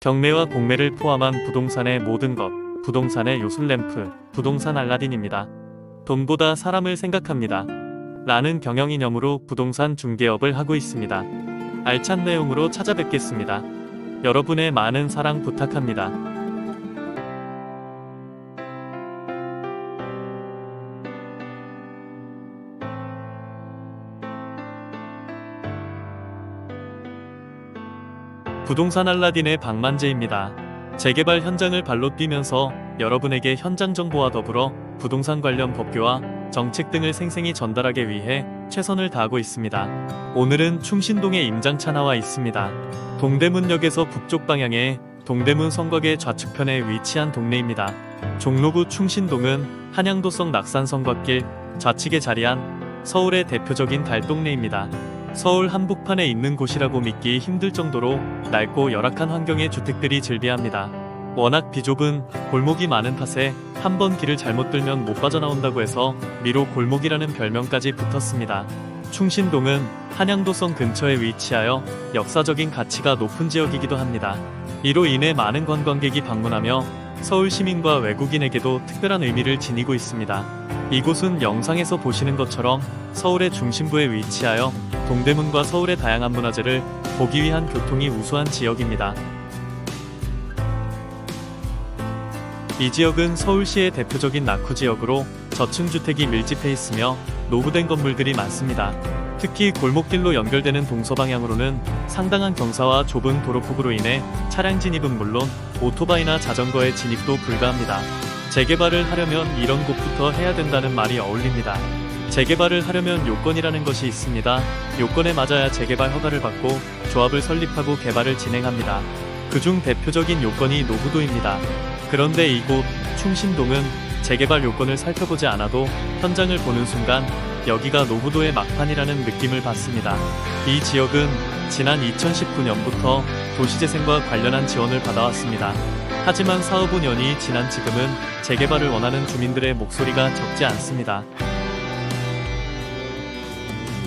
경매와 공매를 포함한 부동산의 모든 것, 부동산의 요술램프, 부동산 알라딘입니다. 돈보다 사람을 생각합니다. 라는 경영이념으로 부동산 중개업을 하고 있습니다. 알찬 내용으로 찾아뵙겠습니다. 여러분의 많은 사랑 부탁합니다. 부동산 알라딘의 박만재입니다. 재개발 현장을 발로 뛰면서 여러분에게 현장 정보와 더불어 부동산 관련 법규와 정책 등을 생생히 전달하기 위해 최선을 다하고 있습니다. 오늘은 충신동에 임장차 나와 있습니다. 동대문역에서 북쪽 방향에 동대문 성곽의 좌측편에 위치한 동네입니다. 종로구 충신동은 한양도성 낙산 성곽길 좌측에 자리한 서울의 대표적인 달동네입니다. 서울 한복판에 있는 곳이라고 믿기 힘들 정도로 낡고 열악한 환경의 주택들이 즐비합니다. 워낙 비좁은 골목이 많은 탓에 한 번 길을 잘못 들면 못 빠져나온다고 해서 미로 골목이라는 별명까지 붙었습니다. 충신동은 한양도성 근처에 위치하여 역사적인 가치가 높은 지역이기도 합니다. 이로 인해 많은 관광객이 방문하며 서울 시민과 외국인에게도 특별한 의미를 지니고 있습니다. 이곳은 영상에서 보시는 것처럼 서울의 중심부에 위치하여 동대문과 서울의 다양한 문화재를 보기 위한 교통이 우수한 지역입니다. 이 지역은 서울시의 대표적인 낙후지역으로 저층주택이 밀집해 있으며 노후된 건물들이 많습니다. 특히 골목길로 연결되는 동서방향으로는 상당한 경사와 좁은 도로폭으로 인해 차량 진입은 물론 오토바이나 자전거의 진입도 불가합니다. 재개발을 하려면 이런 곳부터 해야 된다는 말이 어울립니다. 재개발을 하려면 요건이라는 것이 있습니다. 요건에 맞아야 재개발 허가를 받고 조합을 설립하고 개발을 진행합니다. 그중 대표적인 요건이 노후도입니다. 그런데 이곳 충신동은 재개발 요건을 살펴보지 않아도 현장을 보는 순간 여기가 노후도의 막판이라는 느낌을 받습니다. 이 지역은 지난 2019년부터 도시재생과 관련한 지원을 받아왔습니다. 하지만 사업 5년이 지난 지금은 재개발을 원하는 주민들의 목소리가 적지 않습니다.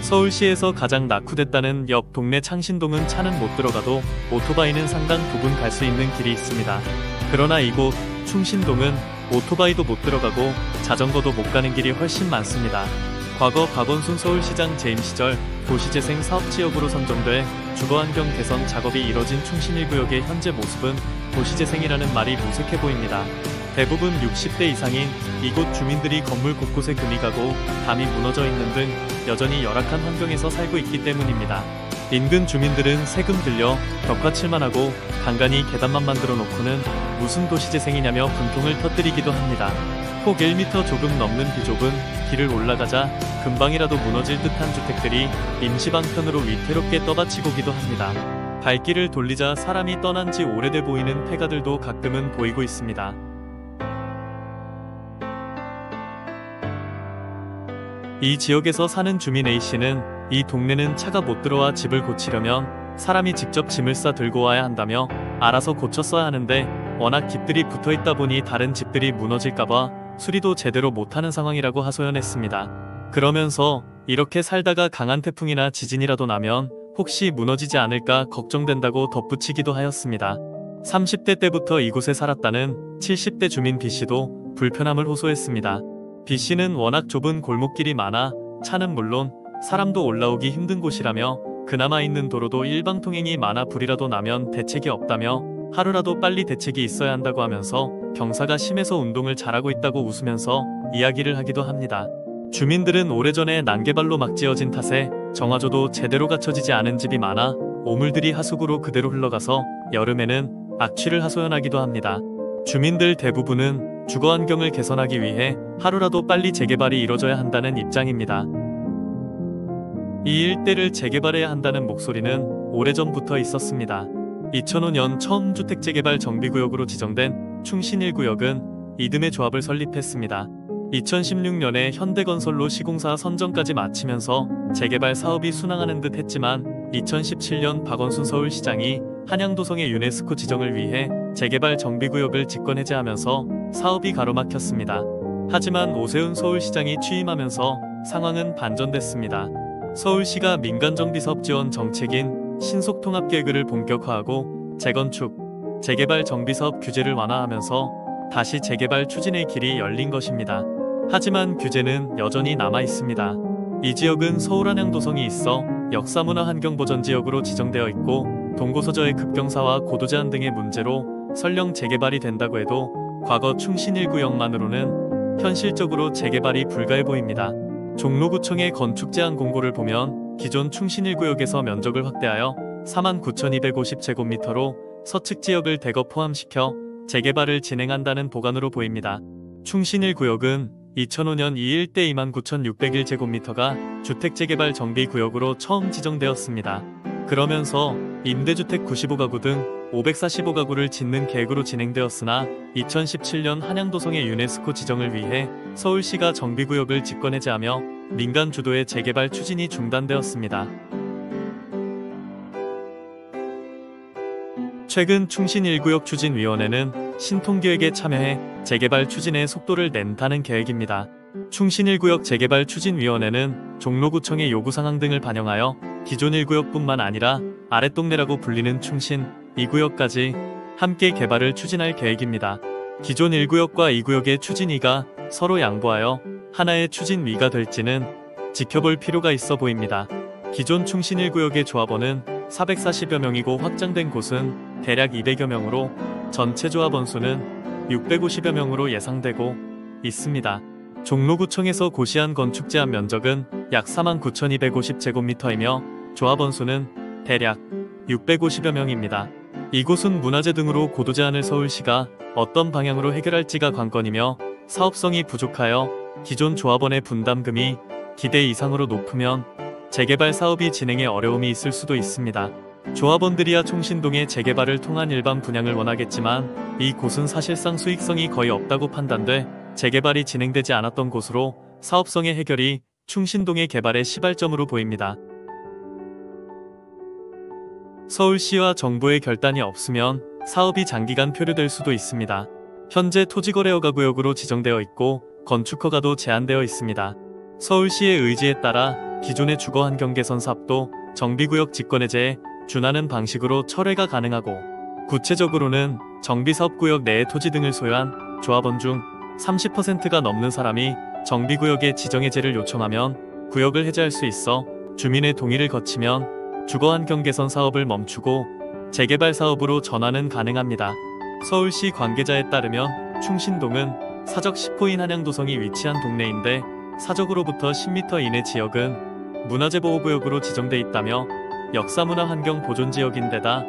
서울시에서 가장 낙후됐다는 옆 동네 창신동은 차는 못 들어가도 오토바이는 상당 부분 갈 수 있는 길이 있습니다. 그러나 이곳 충신동은 오토바이도 못 들어가고 자전거도 못 가는 길이 훨씬 많습니다. 과거 박원순 서울시장 재임 시절 도시재생 사업지역으로 선정돼 주거환경 개선 작업이 이뤄진 충신 1구역의 현재 모습은 도시재생이라는 말이 무색해 보입니다. 대부분 60대 이상인 이곳 주민들이 건물 곳곳에 금이 가고 담이 무너져 있는 등 여전히 열악한 환경에서 살고 있기 때문입니다. 인근 주민들은 세금 들려 벽화칠만 하고 간간히 계단만 만들어 놓고는 무슨 도시재생이냐며 분통을 터뜨리기도 합니다. 폭 1m 조금 넘는 비좁은 길을 올라가자 금방이라도 무너질 듯한 주택들이 임시방편으로 위태롭게 떠받치고기도 합니다. 발길을 돌리자 사람이 떠난 지 오래돼 보이는 폐가들도 가끔은 보이고 있습니다. 이 지역에서 사는 주민 A씨는 이 동네는 차가 못 들어와 집을 고치려면 사람이 직접 짐을 싸 들고 와야 한다며 알아서 고쳤어야 하는데 워낙 집들이 붙어있다 보니 다른 집들이 무너질까봐 수리도 제대로 못하는 상황이라고 하소연했습니다. 그러면서 이렇게 살다가 강한 태풍이나 지진이라도 나면 혹시 무너지지 않을까 걱정된다고 덧붙이기도 하였습니다. 30대 때부터 이곳에 살았다는 70대 주민 B씨도 불편함을 호소했습니다. B씨는 워낙 좁은 골목길이 많아 차는 물론 사람도 올라오기 힘든 곳이라며 그나마 있는 도로도 일방통행이 많아 불이라도 나면 대책이 없다며 하루라도 빨리 대책이 있어야 한다고 하면서 경사가 심해서 운동을 잘하고 있다고 웃으면서 이야기를 하기도 합니다. 주민들은 오래전에 난개발로 막 지어진 탓에 정화조도 제대로 갖춰지지 않은 집이 많아 오물들이 하수구로 그대로 흘러가서 여름에는 악취를 하소연하기도 합니다. 주민들 대부분은 주거환경을 개선하기 위해 하루라도 빨리 재개발이 이뤄져야 한다는 입장입니다. 이 일대를 재개발해야 한다는 목소리는 오래전부터 있었습니다. 2005년 처음 주택재개발 정비구역으로 지정된 충신 1구역은 이듬해 조합을 설립했습니다. 2016년에 현대건설로 시공사 선정까지 마치면서 재개발 사업이 순항하는 듯 했지만 2017년 박원순 서울시장이 한양도성의 유네스코 지정을 위해 재개발 정비구역을 직권 해제하면서 사업이 가로막혔습니다. 하지만 오세훈 서울시장이 취임하면서 상황은 반전됐습니다. 서울시가 민간정비사업 지원 정책인 신속통합계획을 본격화하고 재건축, 재개발 정비사업 규제를 완화하면서 다시 재개발 추진의 길이 열린 것입니다. 하지만 규제는 여전히 남아 있습니다. 이 지역은 서울 한양도성이 있어 역사문화환경보전지역으로 지정되어 있고 동고서저의 급경사와 고도제한 등의 문제로 설령 재개발이 된다고 해도 과거 충신 1구역만으로는 현실적으로 재개발이 불가해 보입니다. 종로구청의 건축제한 공고를 보면 기존 충신 1구역에서 면적을 확대하여 49,250제곱미터로 서측 지역을 대거 포함시켜 재개발을 진행한다는 보관으로 보입니다. 충신 1구역은 2005년 이 일대 29,601제곱미터가 주택재개발 정비구역으로 처음 지정되었습니다. 그러면서 임대주택 95가구 등 545가구를 짓는 계획으로 진행되었으나 2017년 한양도성의 유네스코 지정을 위해 서울시가 정비구역을 직권해제하며 민간 주도의 재개발 추진이 중단되었습니다. 최근 충신 1구역 추진위원회는 신통기획에 참여해 재개발 추진에 속도를 낸다는 계획입니다. 충신 1구역 재개발 추진위원회는 종로구청의 요구사항 등을 반영하여 기존 1구역뿐만 아니라 아랫동네라고 불리는 충신 2구역까지 함께 개발을 추진할 계획입니다. 기존 1구역과 2구역의 추진위가 서로 양보하여 하나의 추진위가 될지는 지켜볼 필요가 있어 보입니다. 기존 충신 1구역의 조합원은 440여 명이고 확장된 곳은 대략 200여 명으로 전체 조합원 수는 650여 명으로 예상되고 있습니다. 종로구청에서 고시한 건축 제한 면적은 약 49,250제곱미터이며 조합원 수는 대략 650여 명입니다. 이곳은 문화재 등으로 고도 제한을 서울시가 어떤 방향으로 해결할지가 관건이며 사업성이 부족하여 기존 조합원의 분담금이 기대 이상으로 높으면 재개발 사업이 진행에 어려움이 있을 수도 있습니다. 조합원들이야 충신동의 재개발을 통한 일반 분양을 원하겠지만 이곳은 사실상 수익성이 거의 없다고 판단돼 재개발이 진행되지 않았던 곳으로 사업성의 해결이 충신동의 개발의 시발점으로 보입니다. 서울시와 정부의 결단이 없으면 사업이 장기간 표류될 수도 있습니다. 현재 토지거래허가 구역으로 지정되어 있고 건축허가도 제한되어 있습니다. 서울시의 의지에 따라 기존의 주거환경 개선 사업도 정비구역 직권해제에 준하는 방식으로 철회가 가능하고 구체적으로는 정비사업구역 내의 토지 등을 소유한 조합원 중 30%가 넘는 사람이 정비구역의 지정해제를 요청하면 구역을 해제할 수 있어 주민의 동의를 거치면 주거환경 개선 사업을 멈추고 재개발 사업으로 전환은 가능합니다. 서울시 관계자에 따르면 충신동은 사적 10호인 한양도성이 위치한 동네인데 사적으로부터 10m 이내 지역은 문화재보호구역으로 지정돼 있다며 역사문화환경보존지역인데다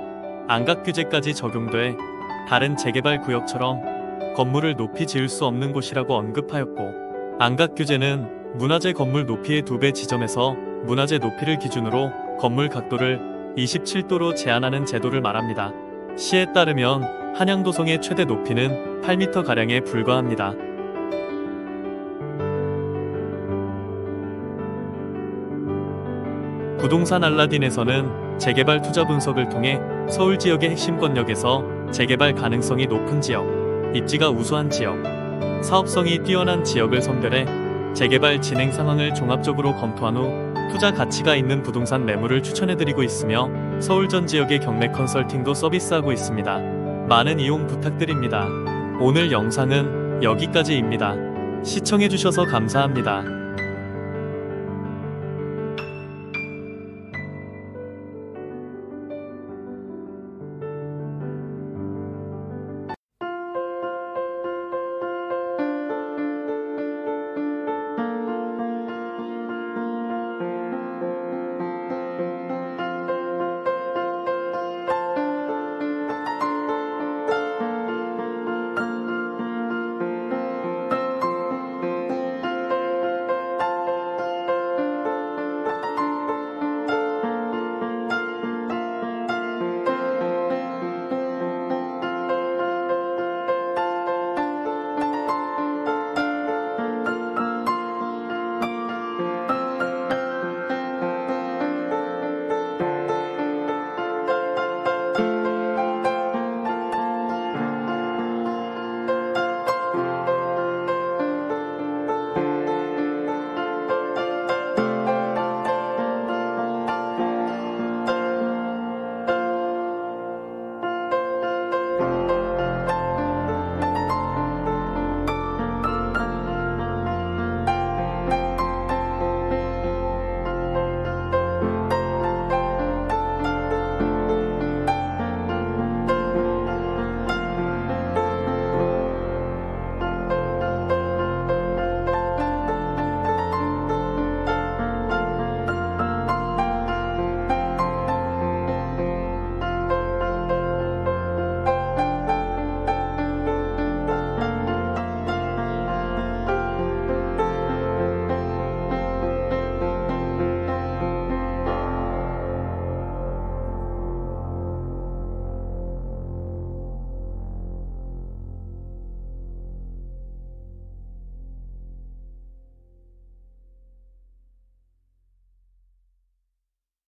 안각규제까지 적용돼 다른 재개발 구역처럼 건물을 높이 지을 수 없는 곳이라고 언급하였고 안각규제는 문화재 건물 높이의 2배 지점에서 문화재 높이를 기준으로 건물 각도를 27도로 제한하는 제도를 말합니다. 시에 따르면 한양도성의 최대 높이는 8m가량에 불과합니다. 부동산 알라딘에서는 재개발 투자 분석을 통해 서울 지역의 핵심 권역에서 재개발 가능성이 높은 지역, 입지가 우수한 지역, 사업성이 뛰어난 지역을 선별해 재개발 진행 상황을 종합적으로 검토한 후 투자 가치가 있는 부동산 매물을 추천해드리고 있으며 서울 전 지역의 경매 컨설팅도 서비스하고 있습니다. 많은 이용 부탁드립니다. 오늘 영상은 여기까지입니다. 시청해주셔서 감사합니다.